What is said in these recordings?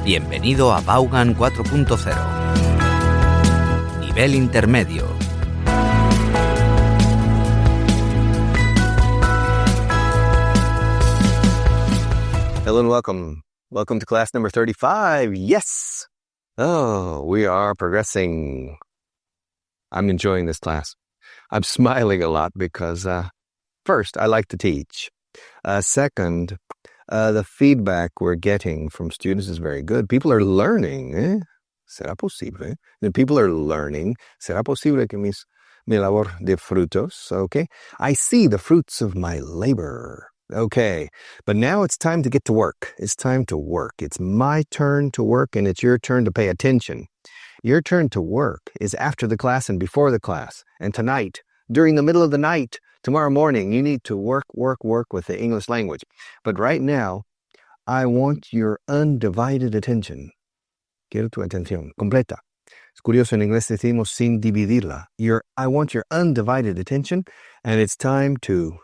Bienvenido a Vaughan 4.0. Nivel Intermedio. Hello and welcome. Welcome to class number 35. Yes! Oh, we are progressing. I'm enjoying this class. I'm smiling a lot because, first, I like to teach. Second, the feedback we're getting from students is very good. People are learning. ¿Será posible? The people are learning. ¿Será posible que mi labor de frutos? Okay. I see the fruits of my labor. Okay. But now it's time to get to work. It's time to work. It's my turn to work, and it's your turn to pay attention. Your turn to work is after the class and before the class. And tonight, during the middle of the night, tomorrow morning, you need to work with the English language. But right now, I want your undivided attention. Quiero tu atención completa. Es curioso, en inglés decimos sin dividirla. I want your undivided attention, and it's time to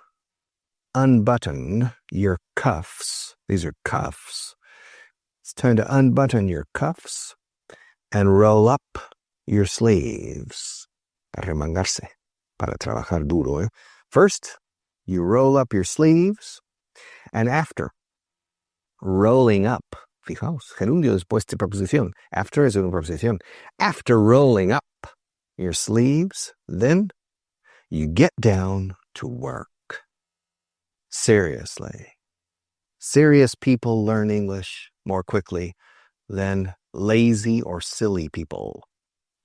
unbutton your cuffs. These are cuffs. It's time to unbutton your cuffs and roll up your sleeves. Arremangarse, para trabajar duro. First, you roll up your sleeves, and after rolling up, fijaos, gerundio después de preposición. After es una preposición. After rolling up your sleeves, then you get down to work. Seriously. Serious people learn English more quickly than lazy or silly people.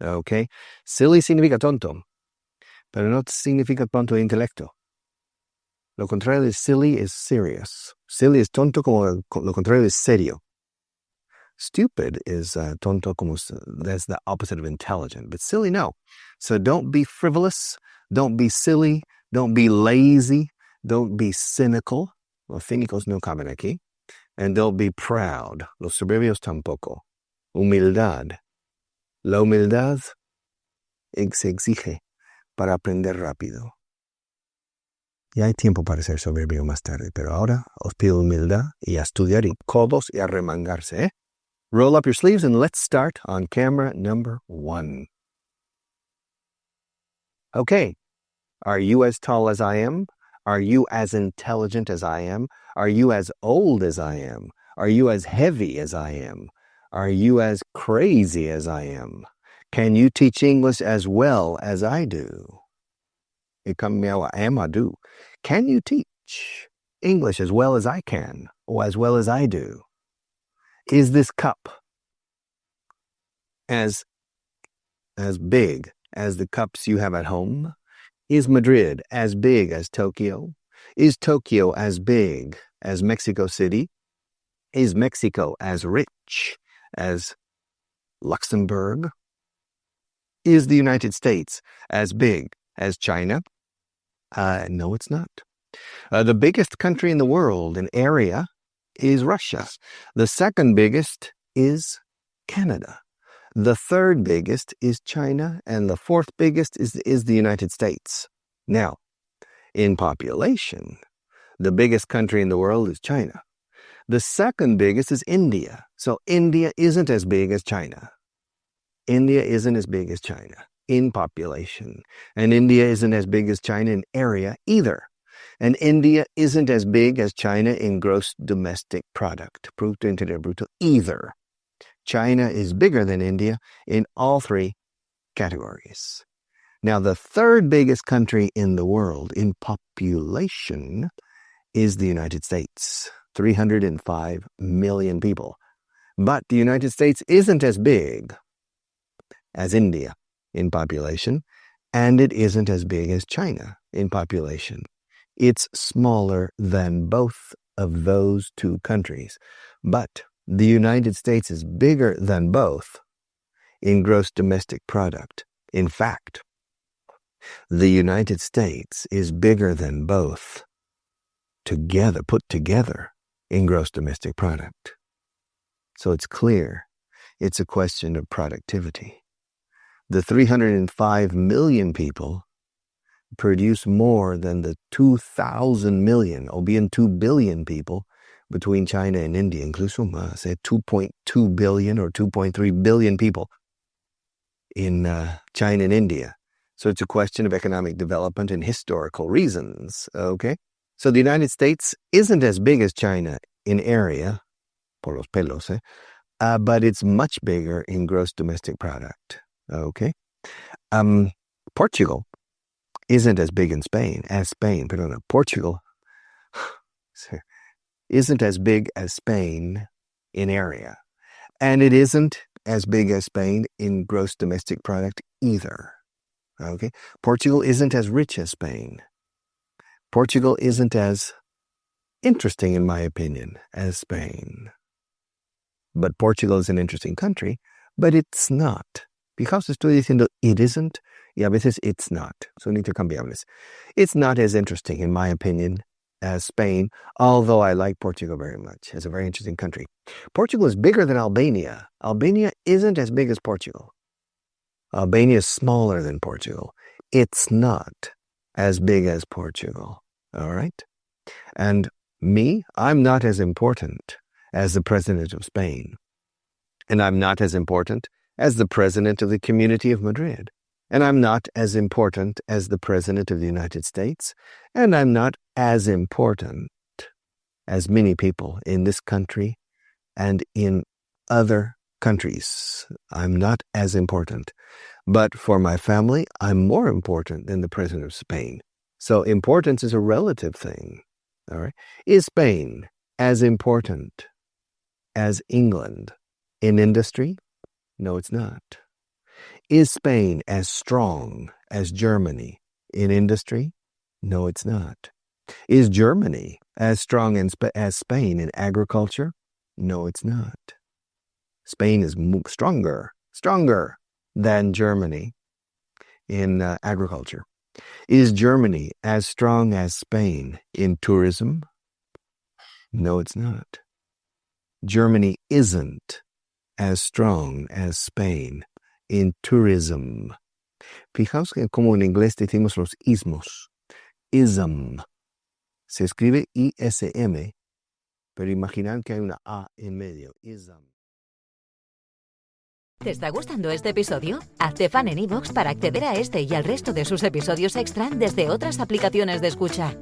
Okay? Silly significa tonto, pero no significa tonto de intelecto. Lo contrario de silly es serious. Silly es tonto como lo contrario es serio. Stupid is tonto como that's the opposite of intelligent. But silly, no. So don't be frivolous. Don't be silly. Don't be lazy. Don't be cynical. Los cínicos no caben aquí. And don't be proud. Los soberbios tampoco. Humildad. La humildad se exige para aprender rápido. Y hay tiempo para ser soberbio más tarde, pero ahora os pido humildad y a estudiar y codos y a remangarse. Roll up your sleeves and let's start on camera number 1. Okay. Are you as tall as I am? Are you as intelligent as I am? Are you as old as I am? Are you as heavy as I am? Are you as crazy as I am? Can you teach English as well as I do? I do. Can you teach English as well as I can, or as well as I do? Is this cup as big as the cups you have at home? Is Madrid as big as Tokyo? Is Tokyo as big as Mexico City? Is Mexico as rich as Luxembourg? Is the United States as big as China? No, it's not. The biggest country in the world in area is Russia. The second biggest is Canada. The third biggest is China, and the fourth biggest is the United States. Now, in population, the biggest country in the world is China. The second biggest is India. So India isn't as big as China. India isn't as big as China in population. And India isn't as big as China in area either. And India isn't as big as China in gross domestic product, Producto Interior Bruto, either. China is bigger than India in all three categories. Now, the third biggest country in the world in population is the United States, 305 million people. But the United States isn't as big as India in population, and it isn't as big as China in population. It's smaller than both of those two countries. But the United States is bigger than both in gross domestic product. In fact, the United States is bigger than both together, put together, in gross domestic product. So it's clear it's a question of productivity. The 305 million people produce more than the 2,000 million, or bien 2 billion people between China and India, incluso más, 2.2 billion or 2.3 billion people in China and India. So it's a question of economic development and historical reasons, okay? So the United States isn't as big as China in area, por los pelos, but it's much bigger in gross domestic product, okay? Portugal isn't as big as Spain, Portugal isn't as big as Spain in area. And it isn't as big as Spain in gross domestic product either. Okay? Portugal isn't as rich as Spain. Portugal isn't as interesting, in my opinion, as Spain. But Portugal is an interesting country, but it's not. Because estoy diciendo it isn't, y a veces it's not. Son intercambiables. It's not as interesting, in my opinion, as Spain, although I like Portugal very much. It's a very interesting country. Portugal is bigger than Albania. Albania isn't as big as Portugal. Albania is smaller than Portugal. It's not as big as Portugal. All right? And me, I'm not as important as the president of Spain. And I'm not as important as the president of the Community of Madrid. And I'm not as important as the president of the United States. And I'm not as important as many people in this country and in other countries. I'm not as important. But for my family, I'm more important than the president of Spain. So importance is a relative thing. All right? Is Spain as important as England in industry? No, it's not. Is Spain as strong as Germany in industry? No, it's not. Is Germany as strong as Spain in agriculture? No, it's not. Spain is stronger than Germany in agriculture. Is Germany as strong as Spain in tourism? No, it's not. Germany isn't as strong as Spain in tourism. Fijaos que como en inglés decimos los ismos. Ism. Se escribe ISM, pero imaginad que hay una A en medio. Ism. ¿Te está gustando este episodio? Hazte fan en iVoox para acceder a este y al resto de sus episodios extra desde otras aplicaciones de escucha.